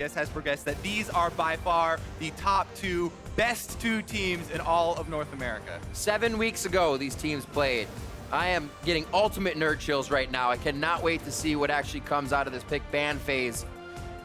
has progressed, that these are by far the top two best two teams in all of North America. 7 weeks ago, these teams played. I am getting ultimate nerd chills right now. I cannot wait to see what actually comes out of this pick ban phase.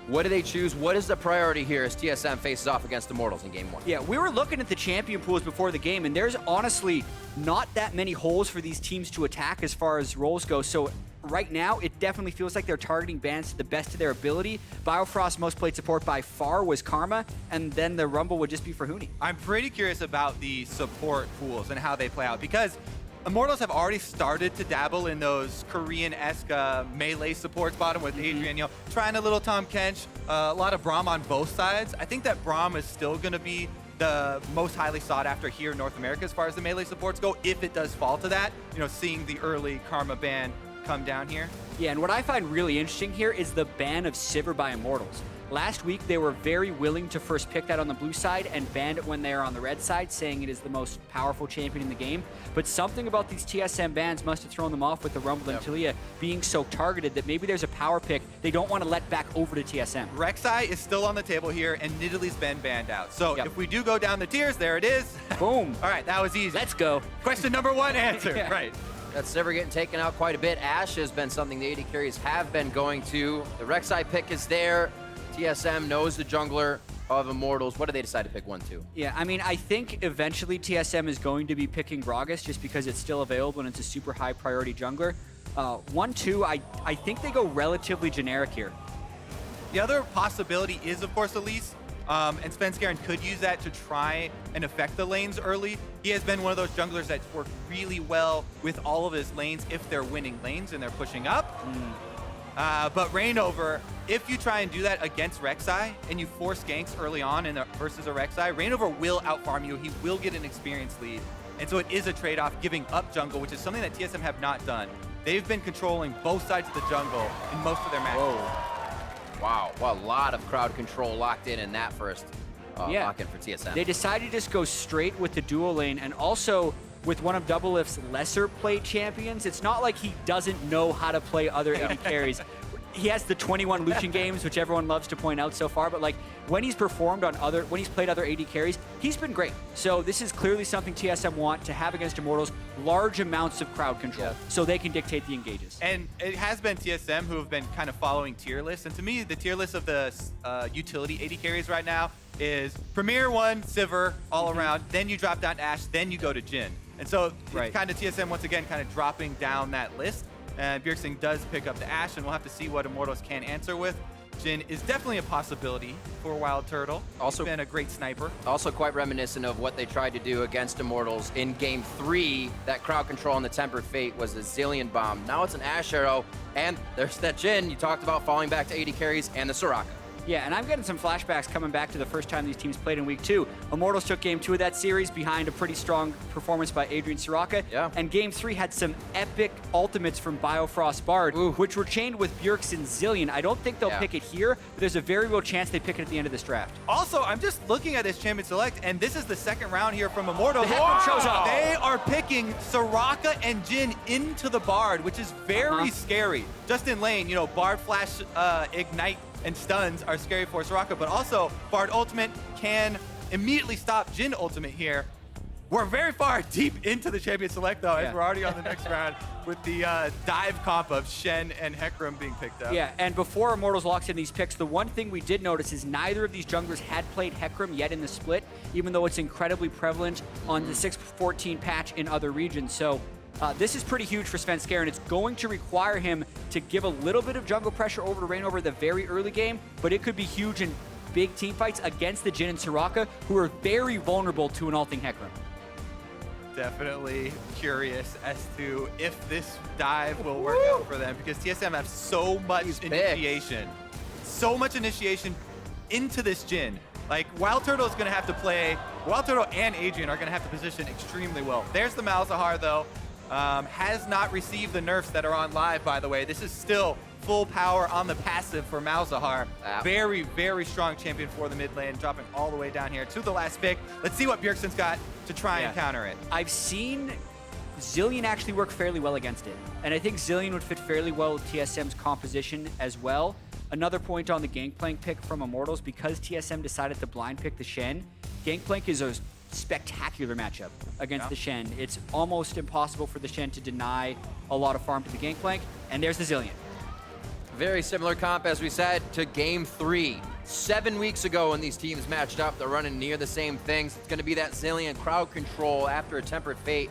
What do they choose? What is the priority here as TSM faces off against Immortals in Game 1? Yeah, we were looking at the champion pools before the game, and there's honestly not that many holes for these teams to attack as far as roles go. So right now, it definitely feels like they're targeting bans to the best of their ability. Biofrost most played support by far was Karma, and then the Rumble would just be for Huni. I'm pretty curious about the support pools and how they play out, because Immortals have already started to dabble in those Korean-esque melee supports bottom with Adrian, you know, trying a little Tom Kench, a lot of Braum on both sides. I think that Braum is still going to be the most highly sought after here in North America as far as the melee supports go, if it does fall to that, you know, seeing the early Karma ban come down here. Yeah, and what I find really interesting here is the ban of Sivir by Immortals. Last week, they were very willing to first pick that on the blue side and ban it when they are on the red side, saying it is the most powerful champion in the game. But something about these TSM bans must have thrown them off with the Rumble and Talia being so targeted that maybe there's a power pick they don't want to let back over to TSM. Rek'Sai is still on the table here, and Nidalee's been banned out. So if we do go down the tiers, there it is. Boom. All right, that was easy. Let's go. Question number one answered. Yeah. Right. That's Sivir getting taken out quite a bit. Ashe has been something the AD carries have been going to. The Rek'Sai pick is there. TSM knows the jungler of Immortals. What do they decide to pick 1-2? Yeah, I mean, I think eventually TSM is going to be picking Gragas just because it's still available and it's a super high priority jungler. 1-2, I think they go relatively generic here. The other possibility is, of course, Elise. And Svenskeren could use that to try and affect the lanes early. He has been one of those junglers that's worked really well with all of his lanes if they're winning lanes and they're pushing up. But ReignOver, if you try and do that against Rek'Sai and you force ganks early on versus a Rek'Sai, ReignOver will outfarm you. He will get an experience lead. And so it is a trade-off giving up jungle, which is something that TSM have not done. They've been controlling both sides of the jungle in most of their matches. Whoa. Wow, well, a lot of crowd control locked in that first lock-in for TSM. They decided to just go straight with the dual lane, and also with one of DoubleLift's lesser played champions. It's not like he doesn't know how to play other AD carries. He has the 21 Lucian games, which everyone loves to point out so far, but like when he's performed on when he's played other AD carries, he's been great. So this is clearly something TSM want to have against Immortals, large amounts of crowd control, so they can dictate the engages. And it has been TSM who have been kind of following tier lists. And to me, the tier list of the utility AD carries right now is Premier 1, Sivir, all around, then you drop down to Ashe, then you go to Jhin. And so it's kind of TSM once again kind of dropping down that list. And Bjergsen does pick up the Ashe, and we'll have to see what Immortals can answer with. Jhin is definitely a possibility for WildTurtle. Also been a great sniper. Also quite reminiscent of what they tried to do against Immortals in Game 3. That crowd control on the Tempered Fate was a Zilean bomb. Now it's an Ashe arrow, and there's that Jhin you talked about falling back to AD carries and the Soraka. Yeah, and I'm getting some flashbacks coming back to the first time these teams played in Week 2. Immortals took Game 2 of that series behind a pretty strong performance by Adrian Soraka. Yeah. And Game 3 had some epic ultimates from Biofrost Bard, which were chained with Bjergsen Zilean. I don't think they'll pick it here, but there's a very real chance they pick it at the end of this draft. Also, I'm just looking at this Champion Select, and this is the second round here from Immortals. The Hecarim shows up. They are picking Soraka and Jhin into the Bard, which is very scary. Just in lane, you know, Bard Flash, Ignite, and stuns are scary for Soraka, but also Bard Ultimate can immediately stop Jhin Ultimate here. We're very far deep into the Champion Select, though, as we're already on the next round with the dive comp of Shen and Hecarim being picked up. Yeah, and before Immortals locks in these picks, the one thing we did notice is neither of these junglers had played Hecarim yet in the split, even though it's incredibly prevalent on the 6.14 patch in other regions. So this is pretty huge for Svenskeren. It's going to require him to give a little bit of jungle pressure over to ReignOver the very early game, but it could be huge in big team fights against the Jhin and Soraka, who are very vulnerable to an ulting Hecarim. Definitely curious as to if this dive will work out for them, because TSM have so much initiation. So much initiation into this Jhin. Like, WildTurtle is going to have to play, WildTurtle and Adrian are going to have to position extremely well. There's the Malzahar, though. Has not received the nerfs that are on live, by the way. This is still full power on the passive for Malzahar. Very, very strong champion for the mid lane, dropping all the way down here to the last pick. Let's see what Bjergsen's got to try and counter it. I've seen Zilean actually work fairly well against it, and I think Zilean would fit fairly well with TSM's composition as well. Another point on the Gangplank pick from Immortals, because TSM decided to blind pick the Shen, Gangplank is a spectacular matchup against the Shen. It's almost impossible for the Shen to deny a lot of farm to the Gangplank, and there's the Zilean. Very similar comp, as we said, to Game 3. 7 weeks ago when these teams matched up, they're running near the same things. It's going to be that Zilean crowd control after a tempered fate.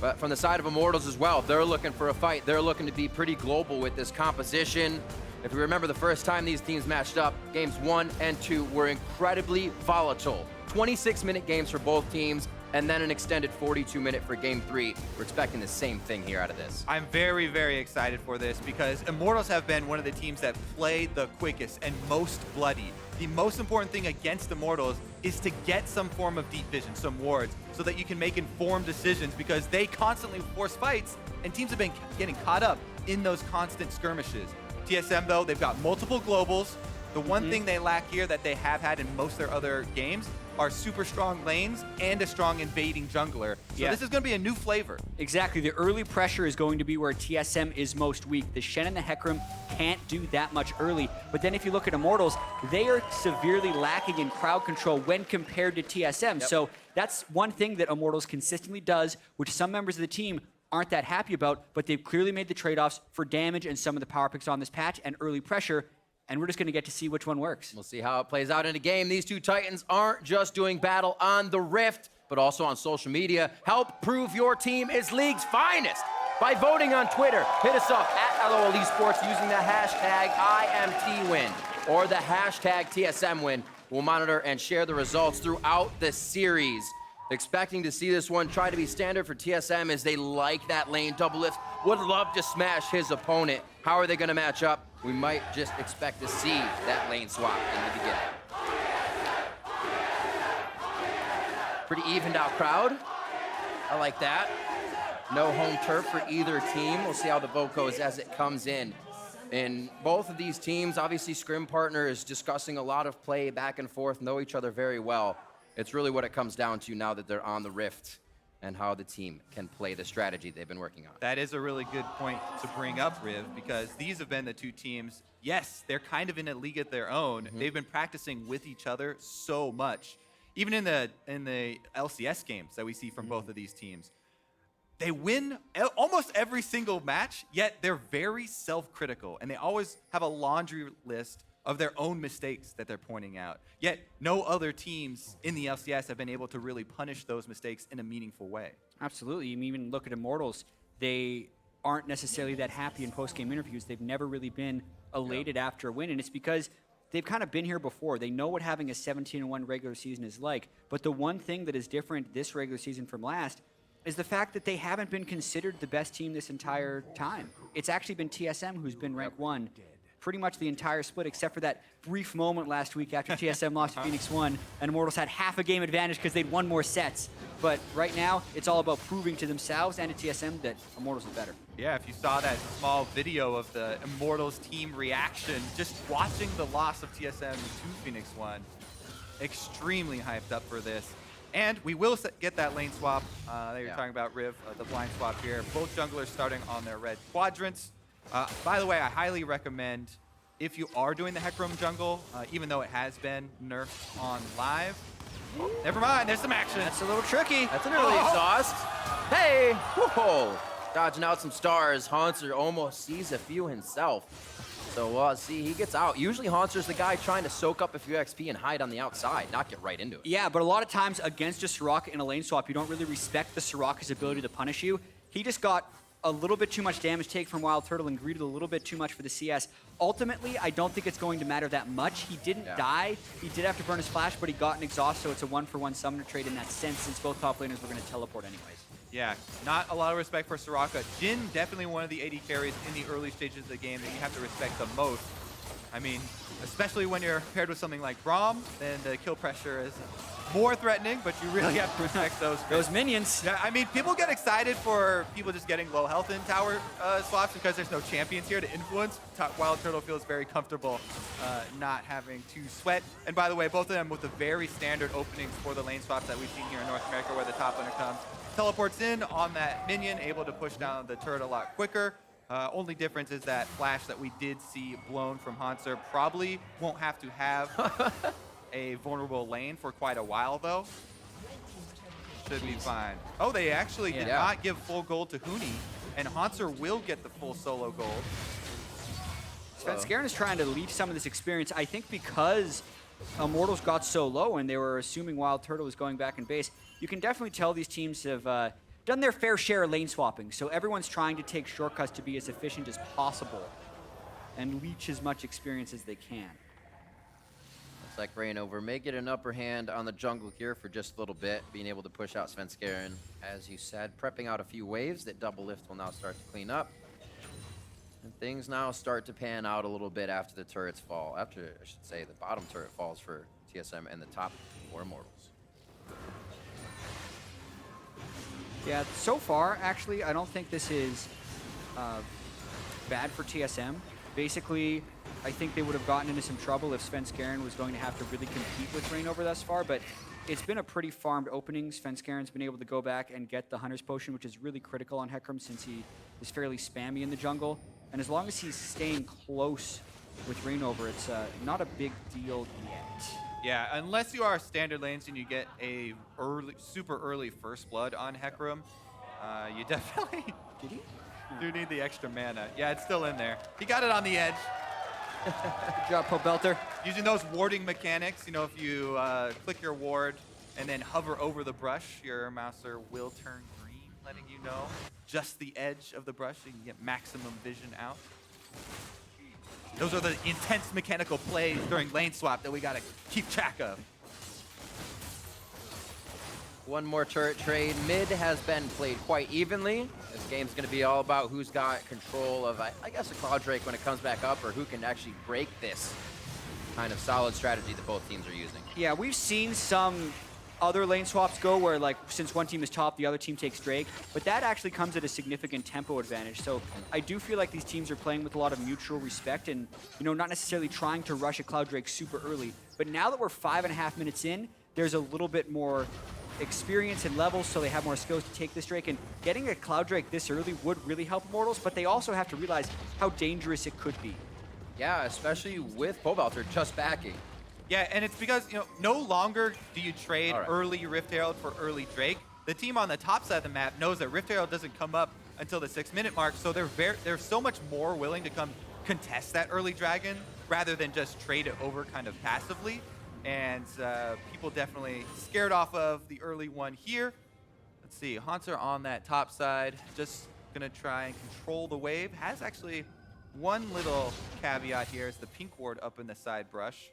But from the side of Immortals as well, they're looking for a fight. They're looking to be pretty global with this composition. If you remember the first time these teams matched up, games 1 and 2 were incredibly volatile. 26-minute games for both teams, and then an extended 42-minute for Game 3. We're expecting the same thing here out of this. I'm very, very excited for this because Immortals have been one of the teams that play the quickest and most bloody. The most important thing against Immortals is to get some form of deep vision, some wards, so that you can make informed decisions, because they constantly force fights and teams have been getting caught up in those constant skirmishes. TSM, though, they've got multiple globals. The one thing they lack here that they have had in most of their other games are super strong lanes and a strong invading jungler. So this is going to be a new flavor. Exactly. The early pressure is going to be where TSM is most weak. The Shen and the Hecarim can't do that much early. But then if you look at Immortals, they are severely lacking in crowd control when compared to TSM. So that's one thing that Immortals consistently does, which some members of the team aren't that happy about, but they've clearly made the trade-offs for damage and some of the power picks on this patch and early pressure. And we're just going to get to see which one works. We'll see how it plays out in a game. These two Titans aren't just doing battle on the Rift, but also on social media. Help prove your team is League's finest by voting on Twitter. Hit us up at LOL eSports using the hashtag IMTWin or the hashtag TSMWin. We'll monitor and share the results throughout the series. Expecting to see this one try to be standard for TSM as they like that lane. DoubleLift would love to smash his opponent. How are they going to match up? We might just expect to see that lane swap in the beginning. Pretty evened out crowd. I like that. No home turf for either team. We'll see how the vote goes as it comes in. In both of these teams, obviously Scrim Partner is discussing a lot of play back and forth, know each other very well. It's really what it comes down to now that they're on the Rift and how the team can play the strategy they've been working on. That is a really good point to bring up, Riv, because these have been the two teams. Yes, they're kind of in a league of their own. They've been practicing with each other so much. Even in the LCS games that we see from both of these teams, they win almost every single match, yet they're very self-critical, and they always have a laundry list of their own mistakes that they're pointing out. Yet no other teams in the LCS have been able to really punish those mistakes in a meaningful way. Absolutely. You even look at Immortals, they aren't necessarily that happy in post-game interviews. They've never really been elated after a win, and it's because they've kind of been here before. They know what having a 17-1 regular season is like, but the one thing that is different this regular season from last is the fact that they haven't been considered the best team this entire time. It's actually been TSM who's been ranked 1 pretty much the entire split, except for that brief moment last week after TSM lost to Phoenix 1, and Immortals had half a game advantage because they'd won more sets. But right now, it's all about proving to themselves and to TSM that Immortals is better. Yeah, if you saw that small video of the Immortals team reaction, just watching the loss of TSM to Phoenix 1, extremely hyped up for this. And we will get that lane swap that you're talking about, Riv, the blind swap here. Both junglers starting on their red quadrants. By the way, I highly recommend, if you are doing the Hecarim jungle, even though it has been nerfed on live. Oh, never mind, there's some action. That's a little tricky. That's an early exhaust. Hey! Whoa! Dodging out some stars. Hauntzer almost sees a few himself. So, see, he gets out. Usually Hauntzer's the guy trying to soak up a few XP and hide on the outside, not get right into it. Yeah, but a lot of times against a Soraka in a lane swap, you don't really respect the Soraka's ability to punish you. He just got a little bit too much damage take from WildTurtle and greeted a little bit too much for the CS. Ultimately, I don't think it's going to matter that much. He didn't die. He did have to burn his flash, but he got an exhaust, so it's a 1-for-1 summoner trade in that sense, since both top laners were going to teleport anyways. Yeah, not a lot of respect for Soraka. Jhin, definitely one of the AD carries in the early stages of the game that you have to respect the most. I mean, especially when you're paired with something like Braum, then the kill pressure is more threatening, but you really have to respect those minions. Yeah, I mean, people get excited for people just getting low health in tower swaps because there's no champions here to influence. WildTurtle feels very comfortable not having to sweat. And by the way, both of them with the very standard openings for the lane swaps that we've seen here in North America, where the top laner comes, teleports in on that minion, able to push down the turret a lot quicker. Only difference is that flash that we did see blown from Hauntzer probably won't have to have a vulnerable lane for quite a while, though. Should be fine. Oh, they actually did not give full gold to Huni, and Hauntzer will get the full solo gold. Svenskeren is trying to leech some of this experience, I think, because Immortals got so low and they were assuming WildTurtle was going back in base. You can definitely tell these teams have done their fair share of lane swapping, so everyone's trying to take shortcuts to be as efficient as possible and leech as much experience as they can. Looks like ReignOver may get an upper hand on the jungle here for just a little bit, being able to push out Svenskeren, as you said, prepping out a few waves that DoubleLift will now start to clean up. And things now start to pan out a little bit after the turrets fall. After, I should say, the bottom turret falls for TSM and the top for Immortals. Yeah, so far, actually, I don't think this is bad for TSM. Basically, I think they would have gotten into some trouble if Svenskeren was going to have to really compete with ReignOver thus far, but it's been a pretty farmed opening. Svenskeren's been able to go back and get the Hunter's Potion, which is really critical on Hecarim since he is fairly spammy in the jungle. And as long as he's staying close with ReignOver, it's not a big deal yet. Yeah, unless you are standard lanes and you get a super early first blood on Hecarim, you definitely do need the extra mana. Yeah, it's still in there. He got it on the edge. Good job, Pobelter. Using those warding mechanics, you know, if you click your ward and then hover over the brush, your mouser will turn green, letting you know just the edge of the brush so you can get maximum vision out. Those are the intense mechanical plays during lane swap that we gotta keep track of. One more turret trade. Mid has been played quite evenly. This game's going to be all about who's got control of, I guess, a Cloud Drake when it comes back up, or who can actually break this kind of solid strategy that both teams are using. Yeah, we've seen some other lane swaps go where, like, since one team is top, the other team takes Drake, but that actually comes at a significant tempo advantage. So I do feel like these teams are playing with a lot of mutual respect and, you know, not necessarily trying to rush a Cloud Drake super early. But now that we're 5.5 minutes in, there's a little bit more experience and levels, so they have more skills to take this Drake, and getting a Cloud Drake this early would really help Immortals, but they also have to realize how dangerous it could be. Yeah, especially with Pobelter just backing. Yeah, and it's because, you know, no longer do you trade early Rift Herald for early Drake. The team on the top side of the map knows that Rift Herald doesn't come up until the 6-minute mark, so they're so much more willing to come contest that early dragon rather than just trade it over kind of passively. And people definitely scared off of the early one here. Let's see, Hauntzer on that top side, just gonna try and control the wave. Has actually one little caveat here is the pink ward up in the side brush,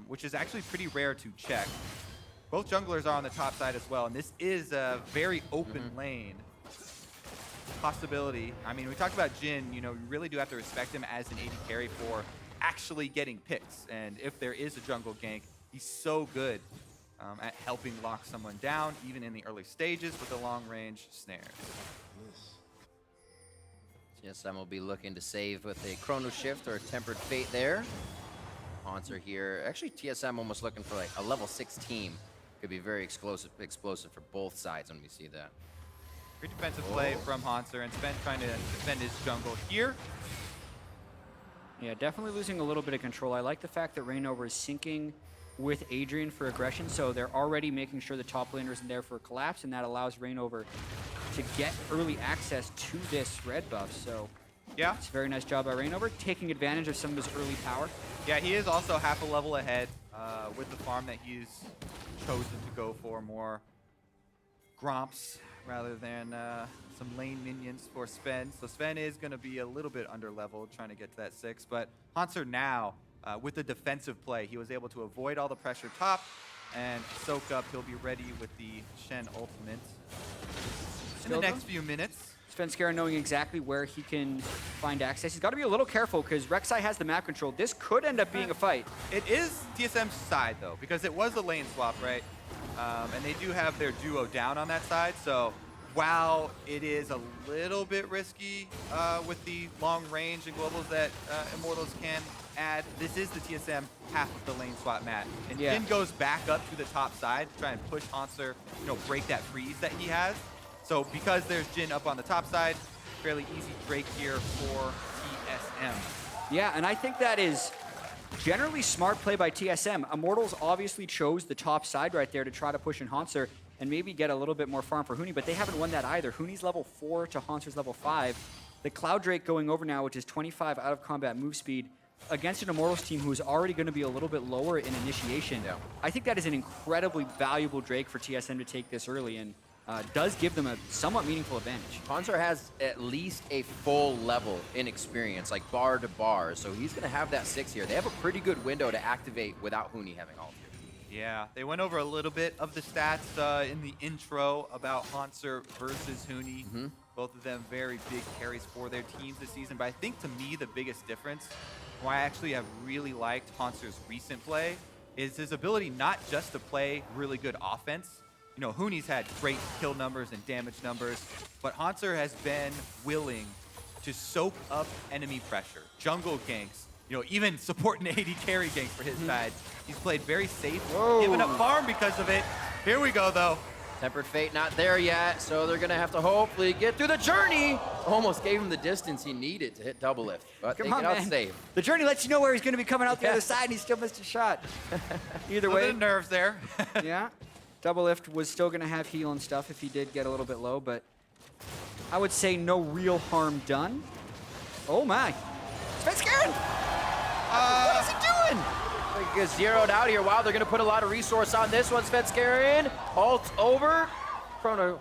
which is actually pretty rare to check. Both junglers are on the top side as well, and this is a very open lane. Possibility, I mean, we talked about Jhin, you know, you really do have to respect him as an AD carry for actually getting picks, and if there is a jungle gank, he's so good at helping lock someone down, even in the early stages with the long-range snares. TSM will be looking to save with a Chrono Shift or a Tempered Fate there. Hauntzer here. Actually, TSM almost looking for like a level 6 team. Could be very explosive for both sides when we see that. Great defensive play from Hauntzer, and Sven trying to defend his jungle here. Yeah, definitely losing a little bit of control. I like the fact that ReignOver is syncing with Adrian for aggression, so they're already making sure the top laner isn't there for a collapse, and that allows ReignOver to get early access to this red buff. So yeah, it's a very nice job by ReignOver, taking advantage of some of his early power. Yeah, he is also half a level ahead with the farm that he's chosen to go for, more Gromps rather than some lane minions for Sven. So Sven is going to be a little bit under leveled trying to get to that 6, but Hauntzer now with the defensive play, he was able to avoid all the pressure top and soak up. He'll be ready with the Shen ultimate in the next few minutes. Svenskeren knowing exactly where he can find access. He's got to be a little careful because Rek'Sai has the map control. This could end up being a fight. It is TSM's side though, because it was a lane swap, right? And they do have their duo down on that side, so while it is a little bit risky with the long range and globals that Immortals can add, this is the TSM half of the lane swap mat. And Jhin goes back up to the top side to try and push Hauntzer, you know, break that freeze that he has. So because there's Jhin up on the top side, fairly easy Drake here for TSM. Yeah, and I think that is generally smart play by TSM. Immortals obviously chose the top side right there to try to push in Hauntzer and maybe get a little bit more farm for Huni, but they haven't won that either. Huni's level 4 to Hauntzer's level 5. The Cloud Drake going over now, which is 25 out of combat move speed, against an Immortals team who is already going to be a little bit lower in initiation. Yeah. I think that is an incredibly valuable Drake for TSM to take this early and does give them a somewhat meaningful advantage. Hauntzer has at least a full level in experience, like bar to bar, so he's going to have that 6 here. They have a pretty good window to activate without Huni having ult. Yeah, they went over a little bit of the stats in the intro about Hauntzer versus Huni. Both of them very big carries for their teams this season, but I think to me the biggest difference, why I actually have really liked Hauntzer's recent play, is his ability not just to play really good offense. You know, Huni's had great kill numbers and damage numbers, but Hauntzer has been willing to soak up enemy pressure, jungle ganks, you know, even support an AD carry gank for his side. He's played very safe, giving up farm because of it. Here we go, though. Tempered Fate not there yet, so they're going to have to hopefully get through the journey. Almost gave him the distance he needed to hit double-lift, but they get out safe. The journey lets you know where he's going to be coming out the other side, and he still missed a shot. Either way. Nerves there. Yeah. Double-lift was still going to have heal and stuff if he did get a little bit low, but I would say no real harm done. Oh, my. Svenskeren! What is he doing? He gets zeroed out here. Wow, they're going to put a lot of resource on this one. Svenskeren, ult over. Chrono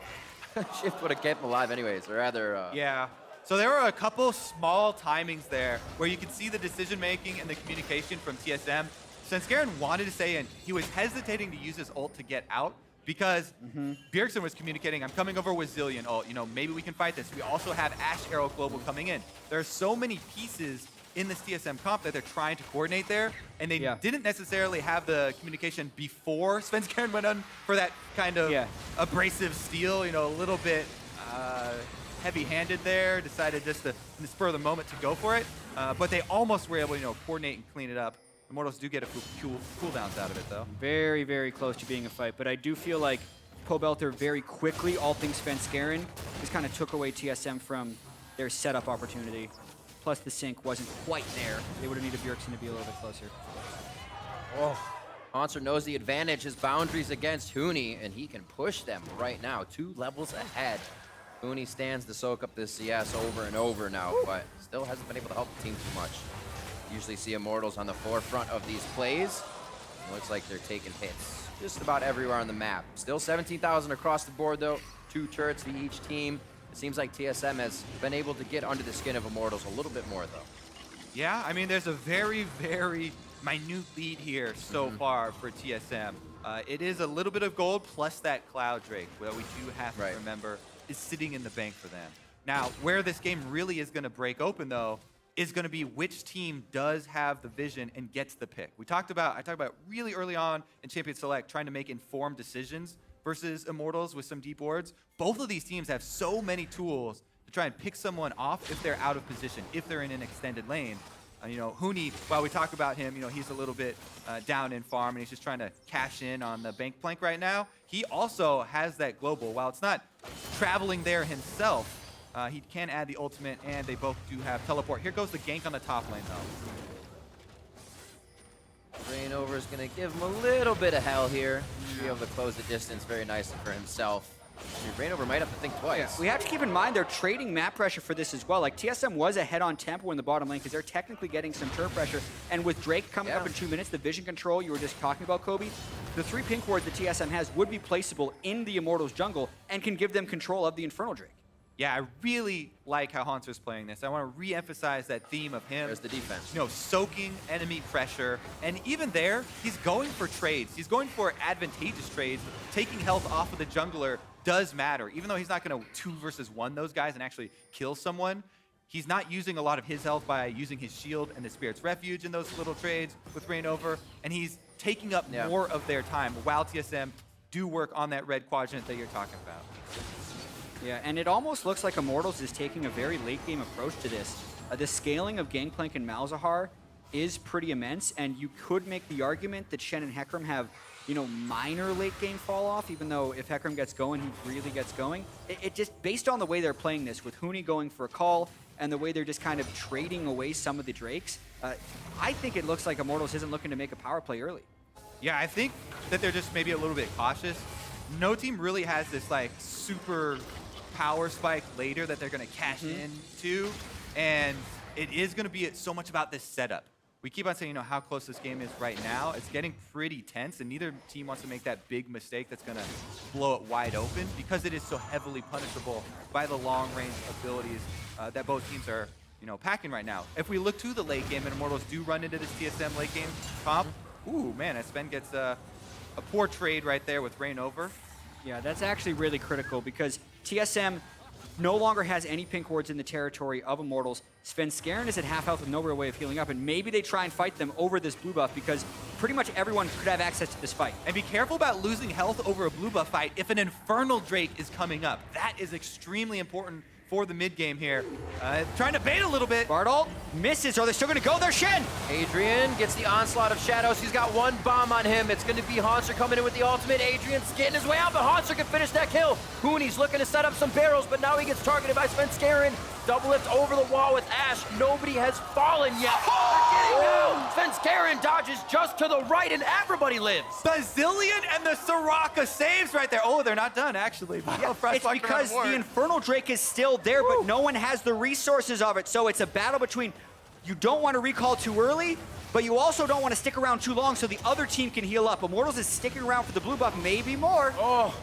shift would have kept him alive anyways, or rather... Yeah. So there were a couple small timings there where you could see the decision-making and the communication from TSM. Svenskeren wanted to say, and he was hesitating to use his ult to get out because Bjergsen was communicating, I'm coming over with Zilean ult, you know, maybe we can fight this. We also have Ashe Arrow Global coming in. There are so many pieces in this TSM comp that they're trying to coordinate there, and they didn't necessarily have the communication before Svenskeren went on for that kind of abrasive steal, you know, a little bit heavy-handed there, decided just to, in the spur of the moment, to go for it, but they almost were able to, you know, coordinate and clean it up. Immortals do get a few cooldowns out of it, though. Very, very close to being a fight, but I do feel like Pobelter very quickly, all things Svenskeren, just kind of took away TSM from their setup opportunity. Plus the sync wasn't quite there. They would have needed Bjergsen to be a little bit closer. Oh, Hauntzer knows the advantage, his boundaries against Huni, and he can push them right now, 2 levels ahead. Huni stands to soak up this CS over and over now, but still hasn't been able to help the team too much. Usually see Immortals on the forefront of these plays. It looks like they're taking hits just about everywhere on the map. Still 17,000 across the board, though. 2 turrets for each team. It seems like TSM has been able to get under the skin of Immortals a little bit more, though. Yeah, I mean, there's a very, very minute lead here so far for TSM. It is a little bit of gold plus that Cloud Drake, that we do have to remember is sitting in the bank for them. Now, where this game really is going to break open, though, is going to be which team does have the vision and gets the pick. I talked about really early on in Champion Select trying to make informed decisions versus Immortals with some deep wards. Both of these teams have so many tools to try and pick someone off if they're out of position, if they're in an extended lane. You know, Huni, while we talk about him, you know, he's a little bit down in farm and he's just trying to cash in on the Gangplank right now. He also has that global. While it's not traveling there himself, he can add the ultimate, and they both do have teleport. Here goes the gank on the top lane, though. ReignOver is going to give him a little bit of hell here. Be able to close the distance very nicely for himself. ReignOver might have to think twice. Yeah. We have to keep in mind they're trading map pressure for this as well. Like, TSM was ahead on tempo in the bottom lane because they're technically getting some turret pressure. And with Drake coming up in 2 minutes, the vision control you were just talking about, Kobe, the 3 pink wards that TSM has would be placeable in the Immortals jungle and can give them control of the Infernal Drake. Yeah, I really like how Hauntzer's playing this. I want to re-emphasize that theme of him. There's the defense. You know, soaking enemy pressure. And even there, he's going for trades. He's going for advantageous trades. Taking health off of the jungler does matter. Even though he's not going to 2 versus 1 those guys and actually kill someone, he's not using a lot of his health by using his shield and the Spirit's Refuge in those little trades with ReignOver. And he's taking up more of their time while TSM do work on that red quadrant that you're talking about. Yeah, and it almost looks like Immortals is taking a very late game approach to this. The scaling of Gangplank and Malzahar is pretty immense, and you could make the argument that Shen and Hecarim have, you know, minor late game fall off, even though if Hecarim gets going, he really gets going. It just, based on the way they're playing this, with Huni going for a call, and the way they're just kind of trading away some of the Drakes, I think it looks like Immortals isn't looking to make a power play early. Yeah, I think that they're just maybe a little bit cautious. No team really has this like super power spike later that they're going to cash into, and it is going to be so much about this setup. We keep on saying, you know, how close this game is right now. It's getting pretty tense, and neither team wants to make that big mistake that's going to blow it wide open because it is so heavily punishable by the long-range abilities that both teams are, you know, packing right now. If we look to the late game and Immortals do run into this TSM late game comp, ooh, man, Sven gets a poor trade right there with ReignOver. Yeah, that's actually really critical because TSM no longer has any pink wards in the territory of Immortals. Svenskeren is at half health with no real way of healing up, and maybe they try and fight them over this blue buff because pretty much everyone could have access to this fight. And be careful about losing health over a blue buff fight if an Infernal Drake is coming up. That is extremely important for the mid game here. Trying to bait a little bit. Bartol misses. Are they still going to go there? Shen! Adrian gets the onslaught of shadows. He's got one bomb on him. It's going to be Hauntzer coming in with the ultimate. Adrian's getting his way out, but Hauntzer can finish that kill. Huni's looking to set up some barrels, but now he gets targeted by Svenskeren. DoubleLift over the wall with Ashe. Nobody has fallen yet. They're getting out. Svenskeren dodges just to the right, and everybody lives. The Zilean and the Soraka saves right there. Oh, they're not done, actually. It's because the Infernal Drake is still there, but no one has the resources of it. So it's a battle between, you don't want to recall too early, but you also don't want to stick around too long so the other team can heal up. Immortals is sticking around for the blue buff, maybe more. Oh,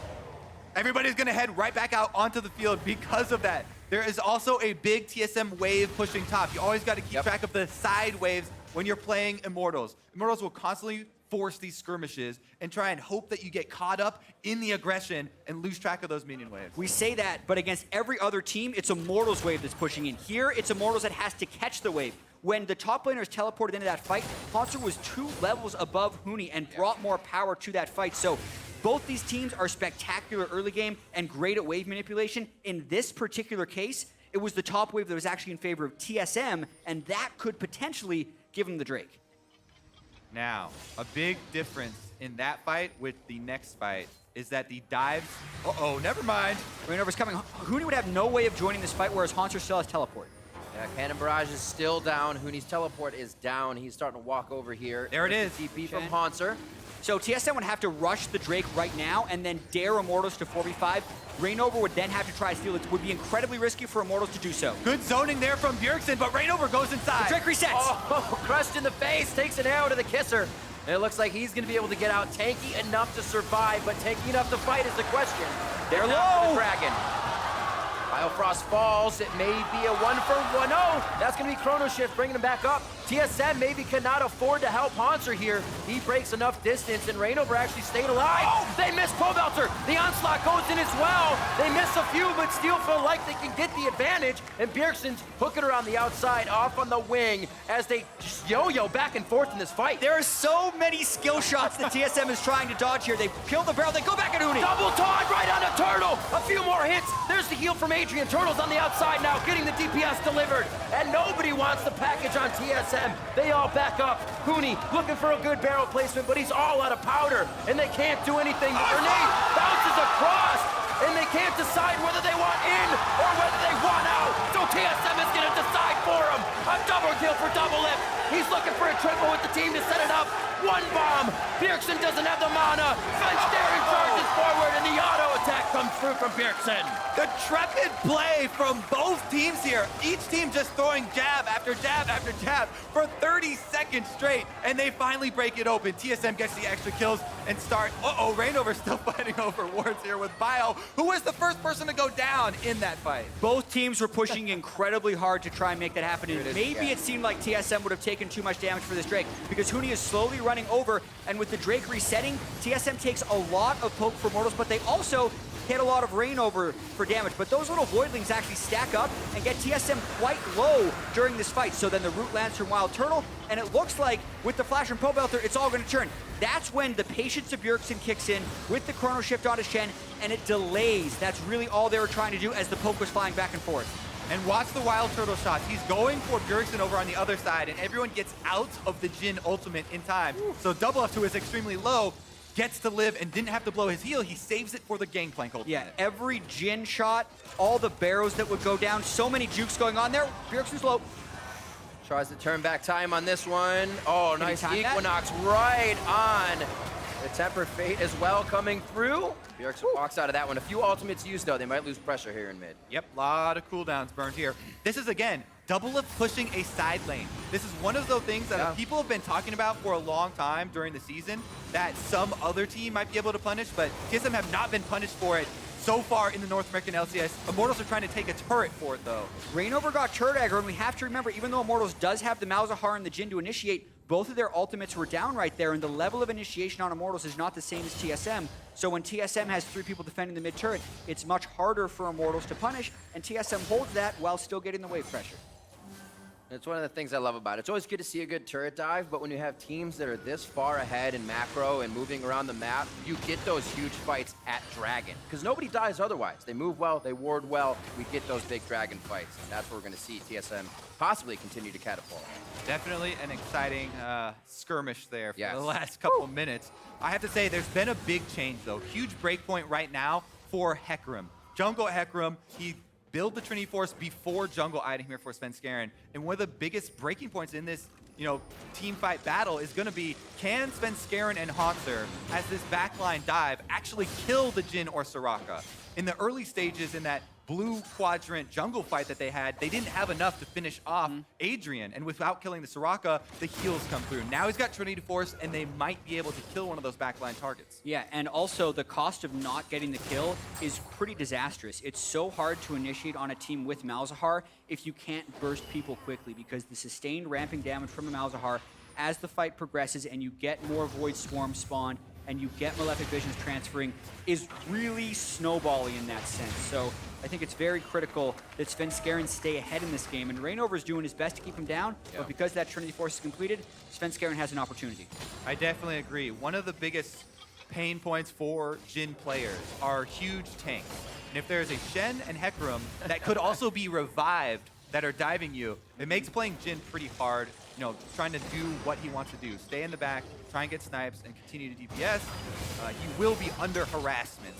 everybody's going to head right back out onto the field because of that. There is also a big TSM wave pushing top. You always got to keep track of the side waves when you're playing Immortals. Immortals will constantly force these skirmishes and try and hope that you get caught up in the aggression and lose track of those minion waves. We say that, but against every other team, it's Immortals wave that's pushing in. Here, it's Immortals that has to catch the wave. When the top laners teleported into that fight, Hauntzer was 2 levels above Huni and brought more power to that fight. So both these teams are spectacular early game and great at wave manipulation. In this particular case, it was the top wave that was actually in favor of TSM, and that could potentially give them the Drake. Now, a big difference in that fight with the next fight is that the dives... Uh-oh, never mind. ReignOver's coming. Huni would have no way of joining this fight, whereas Hauntzer still has teleport. Yeah, Cannon Barrage is still down. Huni's teleport is down. He's starting to walk over here. There it is. TP from Hauntzer. So TSM would have to rush the Drake right now and then dare Immortals to 4v5. ReignOver would then have to try to steal it. It would be incredibly risky for Immortals to do so. Good zoning there from Bjergsen, but ReignOver goes inside. The Drake resets. Oh, crushed in the face, takes an arrow to the kisser. And it looks like he's going to be able to get out tanky enough to survive, but tanky enough to fight is the question. They're low. The Dragon. Biofrost falls. It may be a 1-for-1. Oh, that's going to be Chrono Shift, bringing him back up. TSM maybe cannot afford to help Hauntzer here. He breaks enough distance, and ReignOver actually stayed alive. Oh, they miss Pobelter. The onslaught goes in as well. They miss a few, but still feel like they can get the advantage. And Bjergsen's hooking her on the outside, off on the wing, as they just yo-yo back and forth in this fight. There are so many skill shots that TSM is trying to dodge here. They kill the barrel, they go back at Huni. Double taunt right on a turtle. A few more hits. There's the heal from Adrian. Turtle's on the outside now, getting the DPS delivered. And nobody wants the package on TSM. They all back up. Huni looking for a good barrel placement, but he's all out of powder, and they can't do anything. The grenade bounces across, and they can't decide whether they want in or whether they want out. So TSM is going to decide for him. A double kill for DoubleLift. He's looking for a triple with the team to set it up. One bomb. Bjergsen doesn't have the mana. Svenskeren charges forward, and the auto attack comes through from Bjergsen. The trepid play from both teams here. Each team just throwing jab after jab after jab for 30 seconds straight, and they finally break it open. TSM gets the extra kills and start. Uh-oh, ReignOver still fighting over wards here with Bio, who was the first person to go down in that fight. Both teams were pushing incredibly hard to try and make that happen, and maybe it seemed like TSM would have taken too much damage for this Drake, because Huni is slowly running over, and with the Drake resetting, TSM takes a lot of poke for Immortals, but they also hit a lot of ReignOver for damage. But those little Voidlings actually stack up and get TSM quite low during this fight. So then the root lands from WildTurtle, and it looks like with the flash from Pobelter, it's all going to turn. That's when the patience of Bjergsen kicks in with the Chrono Shift onto Shen, and it delays. That's really all they were trying to do as the poke was flying back and forth. And watch the WildTurtle shots. He's going for Bjergsen over on the other side, and everyone gets out of the Jhin ultimate in time. So DoubleLift, who is extremely low, gets to live and didn't have to blow his heal. He saves it for the Gangplank ultimate. Yeah, every Jhin shot, all the barrows that would go down, so many jukes going on there. Bjergsen's low. Tries to turn back time on this one. Oh, Can he nice time that? Equinox right on. The Tempered Fate as well coming through. Bjergsen walks out of that one. A few ultimates used, though. They might lose pressure here in mid. Yep, a lot of cooldowns burned here. This is, again, DoubleLift pushing a side lane. This is one of those things that people have been talking about for a long time during the season that some other team might be able to punish, but TSM have not been punished for it so far in the North American LCS. Immortals are trying to take a turret for it, though. ReignOver got turret aggro, and we have to remember, even though Immortals does have the Malzahar and the Jhin to initiate, both of their ultimates were down right there, and the level of initiation on Immortals is not the same as TSM. So when TSM has 3 people defending the mid turret, it's much harder for Immortals to punish, and TSM holds that while still getting the wave pressure. It's one of the things I love about it. It's always good to see a good turret dive, but when you have teams that are this far ahead in macro and moving around the map, you get those huge fights at Dragon. Because nobody dies otherwise. They move well, they ward well, we get those big Dragon fights. And that's where we're going to see TSM possibly continue to catapult. Definitely an exciting skirmish there for Yes. the last couple minutes. I have to say, there's been a big change, though. Huge breakpoint right now for Hecarim. Jungle Hecarim, he build the Trinity Force before jungle item here for Svenskeren. And one of the biggest breaking points in this, team fight battle is going to be, can Svenskeren and Hauntzer, as this backline dive, actually kill the Jhin or Soraka? In the early stages in that blue quadrant jungle fight that they had, they didn't have enough to finish off Adrian, and without killing the Soraka, the heals come through. Now he's got Trinity Force, and they might be able to kill one of those backline targets. Yeah, and also the cost of not getting the kill is pretty disastrous. It's so hard to initiate on a team with Malzahar if you can't burst people quickly, because the sustained ramping damage from the Malzahar as the fight progresses and you get more Void Swarm spawned and you get Malefic Visions transferring is really snowbally in that sense. So I think it's very critical that Svenskeren stay ahead in this game, and ReignOver's doing his best to keep him down, but because that Trinity Force is completed, Svenskeren has an opportunity. I definitely agree. One of the biggest pain points for Jhin players are huge tanks. And if there's a Shen and Hecarim that could also be revived that are diving you, it makes playing Jhin pretty hard, trying to do what he wants to do. Stay in the back, try and get snipes, and continue to DPS. He will be under harassment.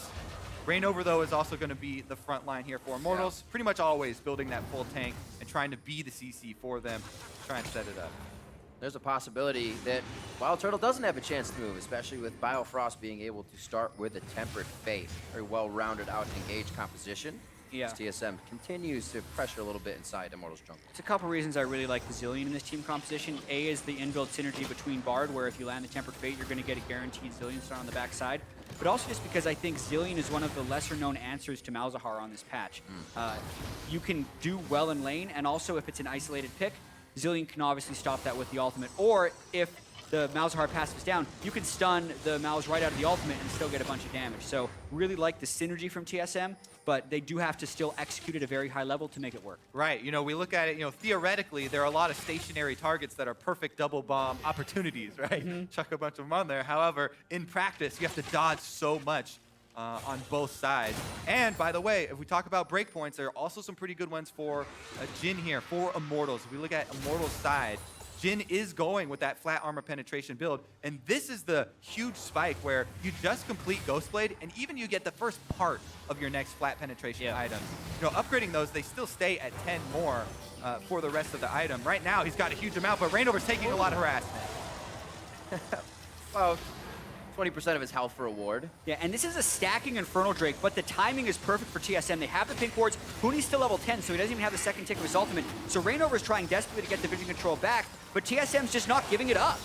ReignOver, though, is also going to be the front line here for Immortals, pretty much always building that full tank and trying to be the CC for them, try and set it up. There's a possibility that WildTurtle doesn't have a chance to move, especially with Biofrost being able to start with a Tempered Fate. Very well-rounded out and engaged composition. Yeah. As TSM continues to pressure a little bit inside Immortals jungle. It's a couple reasons I really like the Zilean in this team composition. A is the inbuilt synergy between Bard, where if you land the Tempered Fate, you're going to get a guaranteed Zilean star on the backside. But also just because I think Zilean is one of the lesser-known answers to Malzahar on this patch. You can do well in lane, and also if it's an isolated pick, Zilean can obviously stop that with the ultimate. Or if the Malzahar passives down, you can stun the Malz right out of the ultimate and still get a bunch of damage. So really like the synergy from TSM, but they do have to still execute at a very high level to make it work. Right, we look at it, theoretically, there are a lot of stationary targets that are perfect double bomb opportunities, right? Chuck a bunch of them on there. However, in practice, you have to dodge so much on both sides. And by the way, if we talk about breakpoints, there are also some pretty good ones for Jhin here, for Immortals. If we look at Immortals' side, Jhin is going with that flat armor penetration build, and this is the huge spike where you just complete Ghostblade, and even you get the first part of your next flat penetration item. Upgrading those, they still stay at 10 more for the rest of the item. Right now, he's got a huge amount, but ReignOver's taking a lot of harassment. Well, 20% of his health for a ward. Yeah, and this is a stacking Infernal Drake, but the timing is perfect for TSM. They have the pink wards. Huni's still level 10, so he doesn't even have the second tick of his ultimate. So ReignOver's trying desperately to get the vision control back, but TSM's just not giving it up.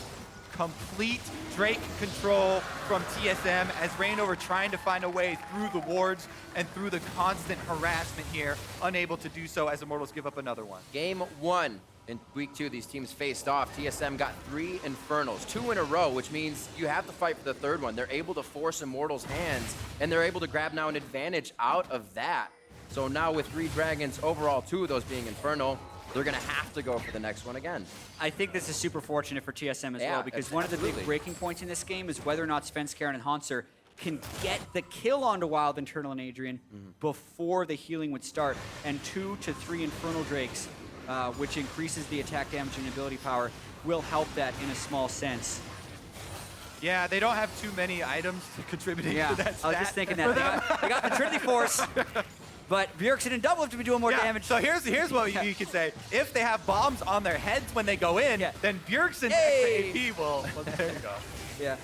Complete Drake control from TSM as ReignOver trying to find a way through the wards and through the constant harassment here, unable to do so as Immortals give up another one. Game 1. In week 2, these teams faced off. TSM got 3 Infernals, 2 in a row, which means you have to fight for the third one. They're able to force Immortals' hands, and they're able to grab now an advantage out of that. So now with 3 Dragons overall, 2 of those being Infernal, they're going to have to go for the next one again. I think this is super fortunate for TSM as well, because one of the big breaking points in this game is whether or not Svenskeren and Hauntzer can get the kill onto WildTurtle and Adrian before the healing would start. And 2 to 3 Infernal Drakes, which increases the attack damage and ability power, will help that in a small sense. Yeah, they don't have too many items contributing to that stat. I was just thinking that. They got the Trinity Force, but Bjergsen and DoubleLift to be doing more damage. So here's what you could say. If they have bombs on their heads when they go in, then Bjergsen's extra AP will... Well, there you go. Yeah.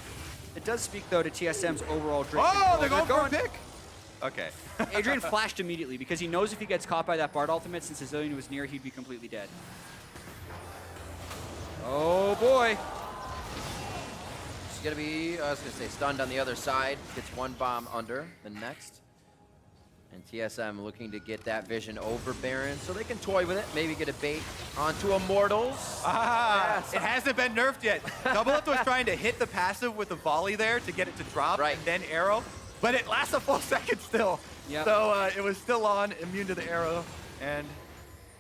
It does speak, though, to TSM's overall drift. Oh, they're going for a pick? Okay. Adrian flashed immediately because he knows if he gets caught by that Bard ultimate, since Zilean was near, he'd be completely dead. Oh, boy. She's going to be, I was going to say, stunned on the other side. Gets one bomb under the next. And TSM looking to get that vision over Baron so they can toy with it, maybe get a bait onto Immortals. It hasn't been nerfed yet. DoubleLift was trying to hit the passive with a volley there to get it to drop and then arrow, but it lasts a full second still. Yep. So it was still on, immune to the arrow, and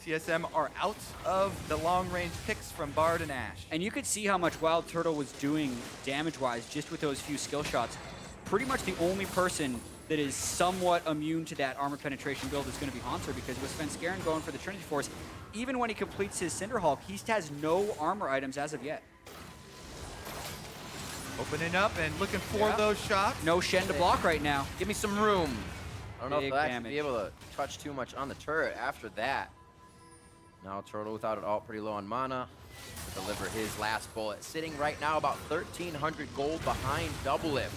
TSM are out of the long-range picks from Bard and Ashe. And you could see how much WildTurtle was doing damage-wise just with those few skill shots. Pretty much the only person that is somewhat immune to that armor penetration build is going to be Hauntzer, because with Svenskeren going for the Trinity Force, even when he completes his Cinderhulk, he has no armor items as of yet. Opening up and looking for those shots. No Shen to block right now. Give me some room. I don't know if Big they'll actually damage. be able to touch too much on the turret after that. Now Turtle without an ult, pretty low on mana. To deliver his last bullet. Sitting right now about 1,300 gold behind DoubleLift.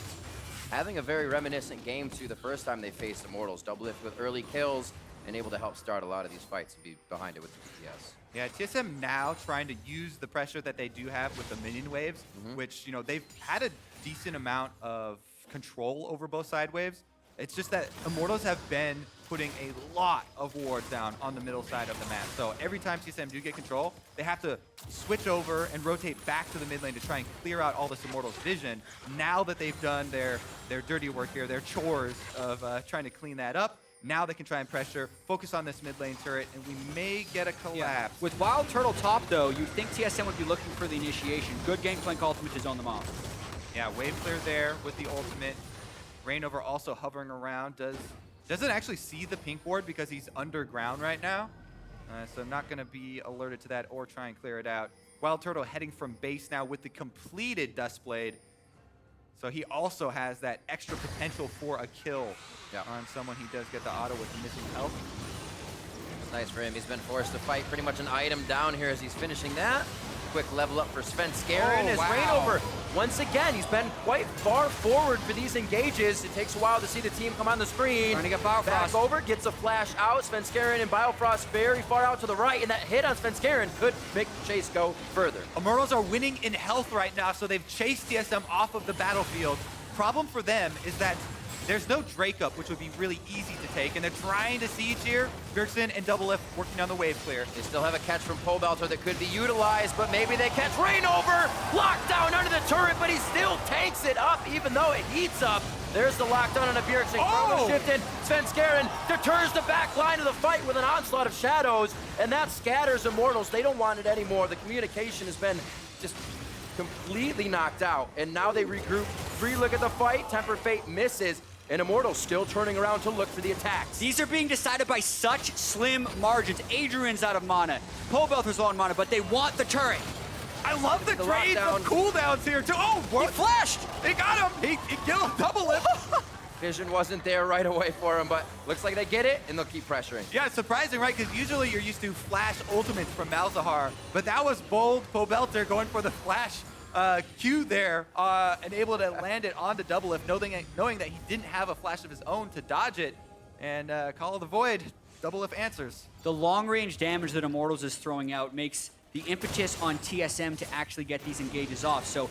Having a very reminiscent game to the first time they faced Immortals. DoubleLift with early kills and able to help start a lot of these fights and be behind it with the DPS. Yeah, TSM now trying to use the pressure that they do have with the minion waves, which, you know, they've had a decent amount of control over both side waves. It's just that Immortals have been putting a lot of wards down on the middle side of the map. So every time TSM do get control, they have to switch over and rotate back to the mid lane to try and clear out all this Immortals vision. Now that they've done their dirty work here, their chores of trying to clean that up, now they can try and pressure, focus on this mid lane turret, and we may get a collapse. Yeah. With WildTurtle top, though, you'd think TSM would be looking for the initiation. Good Gangplank ultimate to zone them off. Yeah, wave clear there with the ultimate. ReignOver also hovering around. Doesn't actually see the pink ward because he's underground right now. So not going to be alerted to that or try and clear it out. WildTurtle heading from base now with the completed Duskblade. So he also has that extra potential for a kill on someone. He does get the auto with the missing health. It's nice for him. He's been forced to fight pretty much an item down here as he's finishing that. Quick level up for Svenskeren as ReignOver. Once again, he's been quite far forward for these engages. It takes a while to see the team come on the screen. Trying to get Biofrost. Back over, gets a flash out. Svenskeren and Biofrost very far out to the right, and that hit on Svenskeren could make the chase go further. Immortals are winning in health right now, so they've chased TSM off of the battlefield. Problem for them is that there's no Drake up, which would be really easy to take, and they're trying to siege here. Bjergsen and DoubleLift working on the wave clear. They still have a catch from Pobelter that could be utilized, but maybe they catch ReignOver. Locked down under the turret, but he still tanks it up, even though it heats up. There's the lockdown on a Bjergsen. Chrono shifted. Svenskeren deters the back line of the fight with an onslaught of shadows, and that scatters Immortals. They don't want it anymore. The communication has been just completely knocked out, and now they regroup. Re-look at the fight. Temper Fate misses. And Immortals still turning around to look for the attacks. These are being decided by such slim margins. Adrian's out of mana. Pobelter's low on mana, but they want the turret. I love the trade of cooldowns here, too. Oh, he flashed. They got him. He killed DoubleLift. Vision wasn't there right away for him, but looks like they get it, and they'll keep pressuring. Yeah, it's surprising, right? Because usually you're used to flash ultimates from Malzahar, but that was bold. Pobelter going for the flash Q there and able to land it onto DoubleLift, knowing that he didn't have a flash of his own to dodge it. And Call of the Void, DoubleLift answers. The long-range damage that Immortals is throwing out makes the impetus on TSM to actually get these engages off. So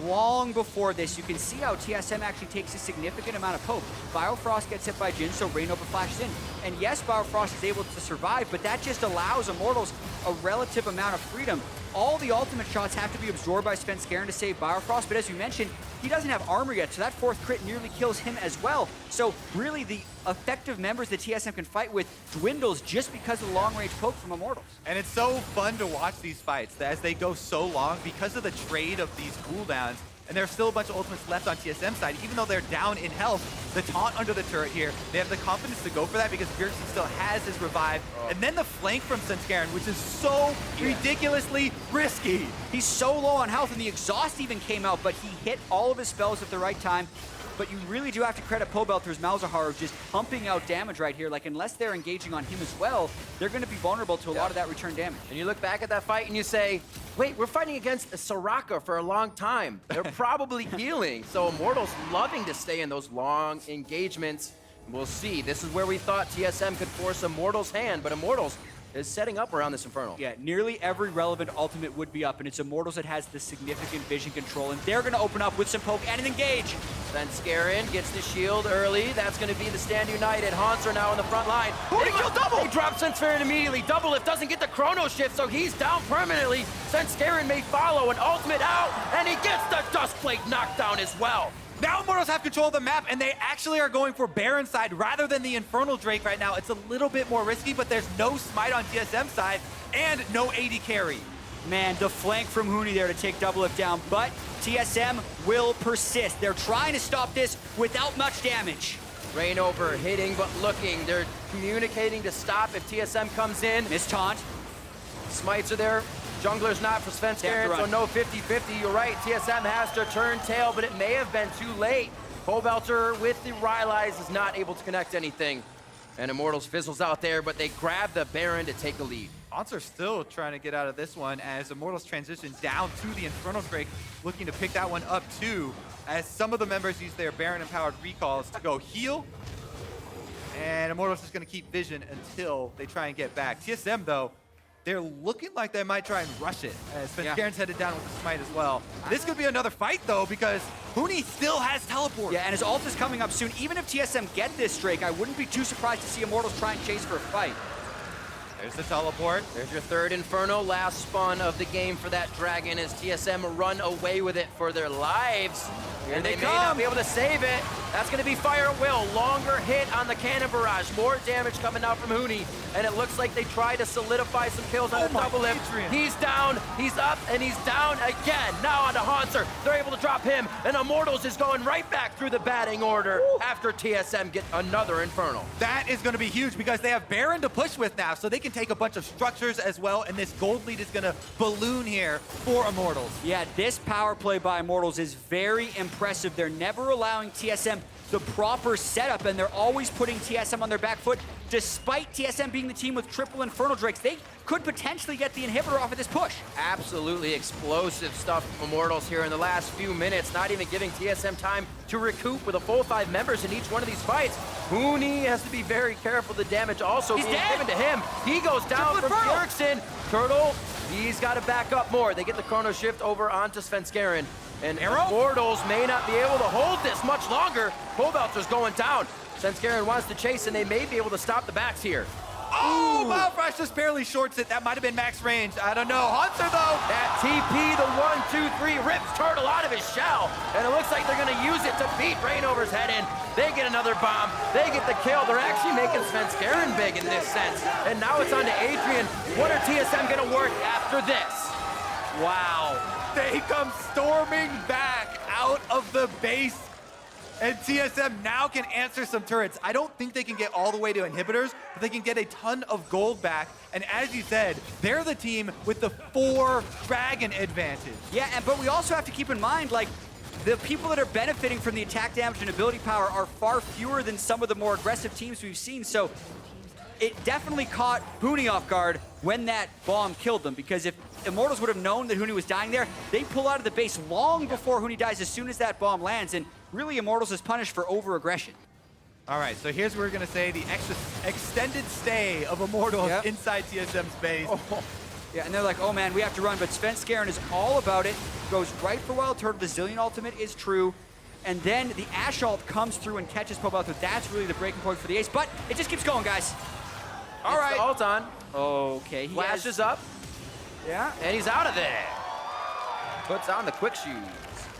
long before this, you can see how TSM actually takes a significant amount of poke. Biofrost gets hit by Jhin, so ReignOver flashes in. And yes, Biofrost is able to survive, but that just allows Immortals a relative amount of freedom. All the ultimate shots have to be absorbed by Svenskeren to save Biofrost, but as you mentioned, he doesn't have armor yet, so that fourth crit nearly kills him as well. So really, the effective members that TSM can fight with dwindles just because of the long-range poke from Immortals. And it's so fun to watch these fights as they go so long because of the trade of these cooldowns. and there's still a bunch of ultimates left on TSM side. Even though they're down in health, the taunt under the turret here, they have the confidence to go for that because Bjergsen still has his revive. And then the flank from Svenskeren, which is so ridiculously risky. He's so low on health, and the exhaust even came out, but he hit all of his spells at the right time. But you really do have to credit Pobelter's Malzahar just pumping out damage right here. Like, unless they're engaging on him as well, they're going to be vulnerable to a lot of that return damage. And you look back at that fight and you say, wait, we're fighting against a Soraka for a long time. They're probably healing. So Immortals loving to stay in those long engagements. We'll see. This is where we thought TSM could force Immortals' hand, but Immortals is setting up around this Infernal. Yeah, nearly every relevant ultimate would be up, and it's Immortals that has the significant vision control, and they're going to open up with some poke and an engage. Svenskeren gets the shield early. That's going to be the Stand United. Hauntzer now in the front line. Huni kill double! They drop Svenskeren immediately. DoubleLift doesn't get the chrono shift, so he's down permanently. Svenskeren may follow an ultimate out, and he gets the Dust Plate knockdown as well. Now Immortals have control of the map, and they actually are going for Baron side rather than the Infernal Drake right now. It's a little bit more risky, but there's no smite on TSM side and no AD carry. Man, the flank from Huni there to take DoubleLift down, but TSM will persist. They're trying to stop this without much damage. ReignOver hitting but looking. They're communicating to stop if TSM comes in. Miss taunt. Smites are there. Jungler's not for Svenskeren, so no 50-50. You're right, TSM has to turn tail, but it may have been too late. Pobelter with the Rylai's is not able to connect anything. And Immortals fizzles out there, but they grab the Baron to take a lead. Hauntzer still trying to get out of this one as Immortals transition down to the Infernal Drake, looking to pick that one up too, as some of the members use their Baron-empowered recalls to go heal. And Immortals is going to keep vision until they try and get back. TSM, though, they're looking like they might try and rush it, as Svenskeren's headed down with the smite as well. This could be another fight, though, because Huni still has teleport. Yeah, and his ult is coming up soon. Even if TSM get this Drake, I wouldn't be too surprised to see Immortals try and chase for a fight. There's the teleport. There's your third Inferno, last spawn of the game for that Dragon as TSM run away with it for their lives. And they may not be able to save it. That's going to be Fire at Will. Longer hit on the Cannon Barrage. More damage coming out from Huni. And it looks like they try to solidify some kills on the DoubleLift. He's down, he's up, and he's down again. Now onto Hauntzer. They're able to drop him. And Immortals is going right back through the batting order after TSM get another Infernal. That is going to be huge because they have Baron to push with now, so they can take a bunch of structures as well, and this gold lead is going to balloon here for Immortals. Yeah, this power play by Immortals is very impressive. They're never allowing TSM the proper setup, and they're always putting TSM on their back foot. Despite TSM being the team with triple Infernal Drakes, they could potentially get the inhibitor off of this push. Absolutely explosive stuff from Immortals here in the last few minutes, not even giving TSM time to recoup with a full 5 members in each one of these fights. Huni has to be very careful. The damage also being given to him. He goes down from Bjergsen. Turtle, he's got to back up more. They get the chrono shift over onto Svenskeren. And Immortals may not be able to hold this much longer. Pobelter's going down. Svenskeren wants to chase, and they may be able to stop the backs here. Oh, Biofrost just barely shorts it. That might have been max range. I don't know. Hauntzer, though. That TP, the 1, 2, 3, rips Turtle out of his shell. And it looks like they're going to use it to beat ReignOver's head in. They get another bomb. They get the kill. They're actually making Svenskeren big in this sense. And now it's on to Adrian. What are TSM going to work after this? Wow. They come storming back out of the base. And TSM now can answer some turrets. I don't think they can get all the way to inhibitors, but they can get a ton of gold back. And as you said, they're the team with the 4 dragon advantage. Yeah, but we also have to keep in mind, like, the people that are benefiting from the attack damage and ability power are far fewer than some of the more aggressive teams we've seen. So it definitely caught Huni off guard when that bomb killed them, because if Immortals would have known that Huni was dying there, they pull out of the base long before Huni dies as soon as that bomb lands, and really Immortals is punished for over-aggression. All right, so here's where we're going to say the extended stay of Immortals inside TSM's base. Yeah, and they're like, oh man, we have to run, but Svenskeren is all about it, goes right for WildTurtle, the Zilean ultimate is true, and then the Ashe ult comes through and catches Pobelter. That's really the breaking point for the ace, but it just keeps going, guys. All right. Ult on. Okay. Flashes up. Yeah. And he's out of there. Puts on the quick shoes.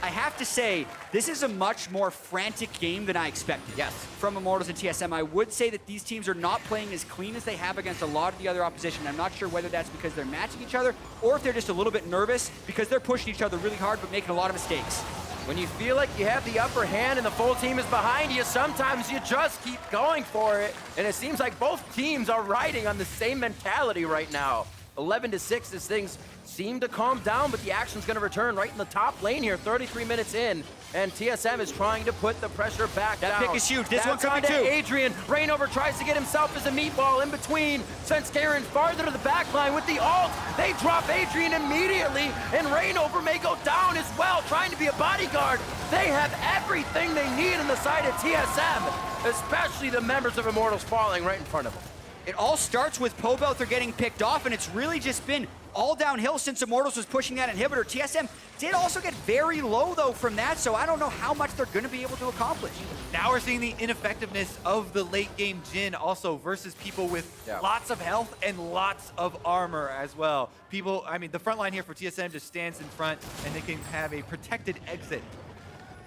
I have to say, this is a much more frantic game than I expected. Yes. From Immortals and TSM. I would say that these teams are not playing as clean as they have against a lot of the other opposition. I'm not sure whether that's because they're matching each other or if they're just a little bit nervous because they're pushing each other really hard but making a lot of mistakes. When you feel like you have the upper hand and the full team is behind you, sometimes you just keep going for it. And it seems like both teams are riding on the same mentality right now. 11-6 as things seem to calm down, but the action's gonna return right in the top lane here, 33 minutes in. And TSM is trying to put the pressure back down. That pick is huge. This That's one coming onto too. Adrian. ReignOver tries to get himself as a meatball in between. Svenskeren farther to the back line with the ult. They drop Adrian immediately, and ReignOver may go down as well, trying to be a bodyguard. They have everything they need on the side of TSM, especially the members of Immortals falling right in front of them. It all starts with Pobelter getting picked off, and it's really just been all downhill since Immortals was pushing that inhibitor. TSM did also get very low, though, from that, so I don't know how much they're going to be able to accomplish. Now we're seeing the ineffectiveness of the late game Jhin also versus people with lots of health and lots of armor as well. People, I mean, the front line here for TSM just stands in front, and they can have a protected exit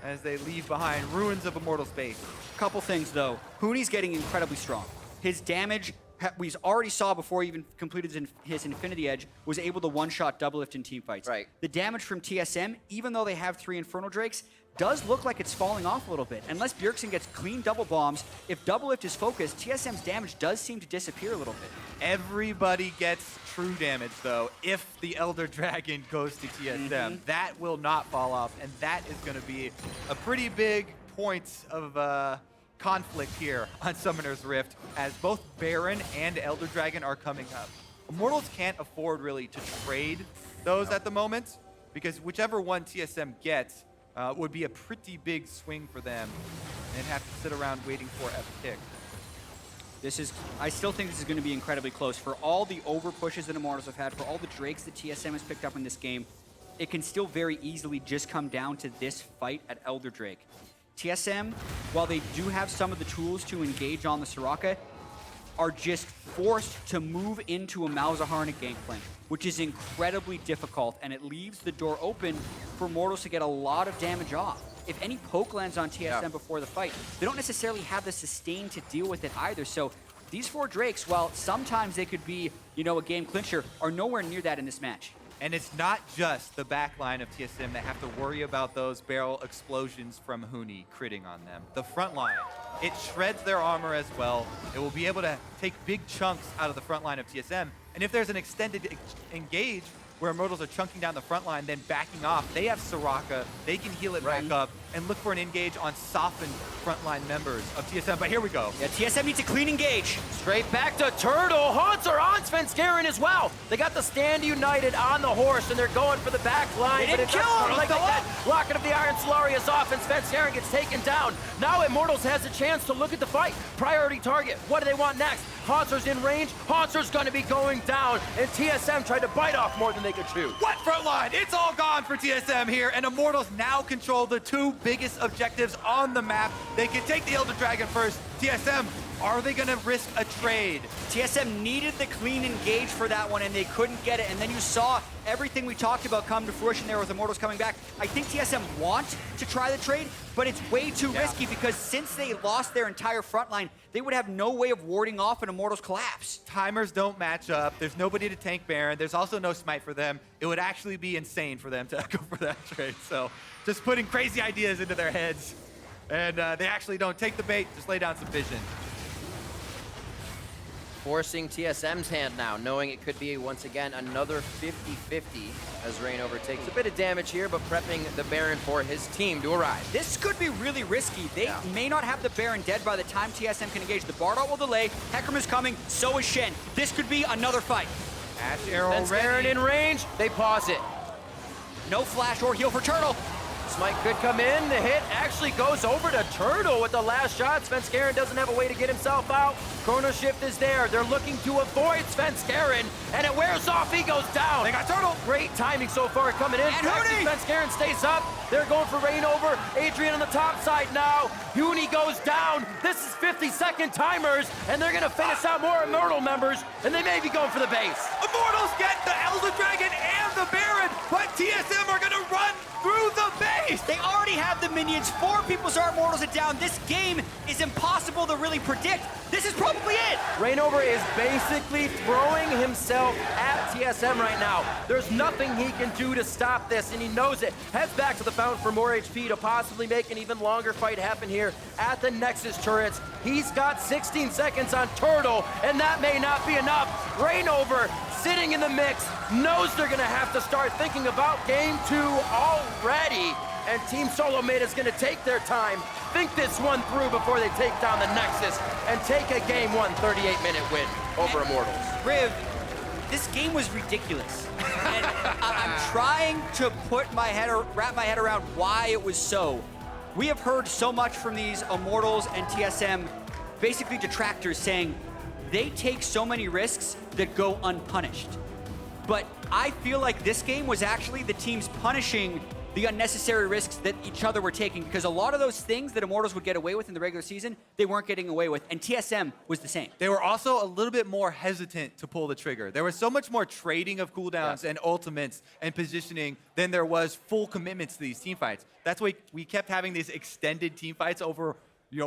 as they leave behind ruins of Immortals base. Couple things, though. Huni's getting incredibly strong. His damage, we already saw before he even completed his Infinity Edge, was able to one-shot DoubleLift in teamfights. Right. The damage from TSM, even though they have 3 Infernal Drakes, does look like it's falling off a little bit. Unless Bjergsen gets clean double bombs, if DoubleLift is focused, TSM's damage does seem to disappear a little bit. Everybody gets true damage, though, if the Elder Dragon goes to TSM. That will not fall off, and that is going to be a pretty big point of conflict here on Summoner's Rift, as both Baron and Elder Dragon are coming up. Immortals can't afford really to trade those at the moment, because whichever one TSM gets would be a pretty big swing for them, and have to sit around waiting for a pick. I still think this is going to be incredibly close. For all the over pushes that Immortals have had, for all the Drakes that TSM has picked up in this game, it can still very easily just come down to this fight at Elder Drake. TSM, while they do have some of the tools to engage on the Soraka, are just forced to move into a Malzahar and a Gangplank, which is incredibly difficult, and it leaves the door open for Immortals to get a lot of damage off. If any poke lands on TSM before the fight, they don't necessarily have the sustain to deal with it either. So these 4 Drakes, while sometimes they could be, you know, a game clincher, are nowhere near that in this match. And it's not just the back line of TSM that have to worry about those barrel explosions from Huni critting on them. The front line, it shreds their armor as well. It will be able to take big chunks out of the front line of TSM. And if there's an extended engage where Immortals are chunking down the front line, then backing off, they have Soraka, they can heal it back up and look for an engage on softened frontline members of TSM. But here we go. Yeah, TSM needs a clean engage. Straight back to Turtle. Hauntzer on Svenskeren as well. They got the stand united on the horse, and they're going for the back line. They didn't kill him. Like Rocket of the Iron Solarius off, and Svenskeren gets taken down. Now Immortals has a chance to look at the fight. Priority target. What do they want next? Hauntzer's in range. Hauntzer's going to be going down, and TSM tried to bite off more than they could chew. What front line? It's all gone for TSM here, and Immortals now control the 2 biggest objectives on the map. They can take the Elder Dragon first. TSM, are they going to risk a trade? TSM needed the clean engage for that one, and they couldn't get it. And then you saw everything we talked about come to fruition there with Immortals coming back. I think TSM want to try the trade, but it's way too risky because since they lost their entire front line, they would have no way of warding off an Immortals collapse. Timers don't match up. There's nobody to tank Baron. There's also no smite for them. It would actually be insane for them to go for that trade. So just putting crazy ideas into their heads. And they actually don't take the bait, just lay down some vision. Forcing TSM's hand now, knowing it could be, once again, another 50-50 as ReignOver takes a bit of damage here, but prepping the Baron for his team to arrive. This could be really risky. They may not have the Baron dead by the time TSM can engage. The Bardot will delay. Hecarim is coming, so is Shen. This could be another fight. Ashe arrow Svenskeren ready. in range, they pause it. No flash or heal for Turtle. Smite could come in. The hit actually goes over to Turtle with the last shot. Svenskeren doesn't have a way to get himself out. Chrono Shift is there. They're looking to avoid Svenskeren, and it wears off. He goes down. They got Turtle. Great timing so far coming in. And Huni! Svenskeren stays up. They're going for ReignOver. Adrian on the top side now. Huni goes down. This is 50-second timers, and they're going to finish out more Immortal members, and they may be going for the base. Immortals get the Elder Dragon and the Baron. good, but TSM are gonna run through the base. They already have the minions. 4 people's are Immortals it down. This game is impossible to really predict. This is probably it. ReignOver is basically throwing himself at TSM right now. There's nothing he can do to stop this, and he knows it. Heads back to the fountain for more HP to possibly make an even longer fight happen here at the Nexus turrets. He's got 16 seconds on Turtle, and that may not be enough. ReignOver sitting in the mix, knows they're gonna have to start thinking about game 2 already. And Team Solomid is gonna take their time, think this one through before they take down the Nexus and take a game 1 38-minute win over Immortals. Riv, this game was ridiculous. And I'm trying to put my head or wrap my head around why it was so. We have heard so much from these Immortals and TSM, basically detractors, saying they take so many risks that go unpunished. But I feel like this game was actually the teams punishing the unnecessary risks that each other were taking, because a lot of those things that Immortals would get away with in the regular season, they weren't getting away with, and TSM was the same. They were also a little bit more hesitant to pull the trigger. There was so much more trading of cooldowns and ultimates and positioning than there was full commitments to these team fights. That's why we kept having these extended team fights over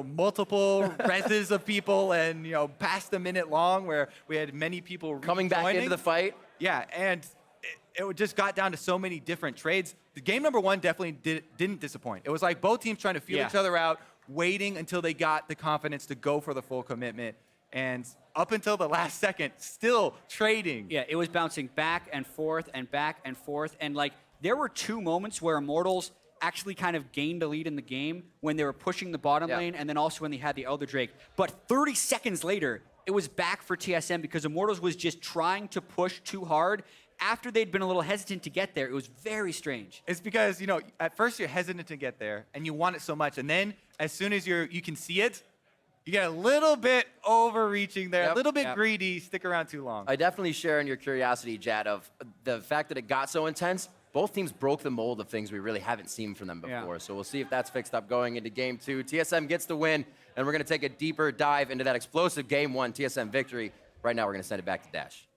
multiple reses of people and, past a minute long, where we had many people coming back into the fight. Yeah, and it just got down to so many different trades. The game number 1 definitely didn't disappoint. It was like both teams trying to feel each other out, waiting until they got the confidence to go for the full commitment. And up until the last second, still trading. Yeah, it was bouncing back and forth and back and forth. And there were 2 moments where Immortals actually kind of gained a lead in the game when they were pushing the bottom lane, and then also when they had the Elder Drake. But 30 seconds later, it was back for TSM because Immortals was just trying to push too hard. After they'd been a little hesitant to get there, it was very strange. It's because, at first you're hesitant to get there and you want it so much. And then as soon as you can see it, you get a little bit overreaching there, a little bit greedy, stick around too long. I definitely share in your curiosity, Jatt, of the fact that it got so intense. Both teams broke the mold of things we really haven't seen from them before. So we'll see if that's fixed up going into game 2. TSM gets the win, and we're going to take a deeper dive into that explosive game 1 TSM victory. Right now, we're going to send it back to Dash.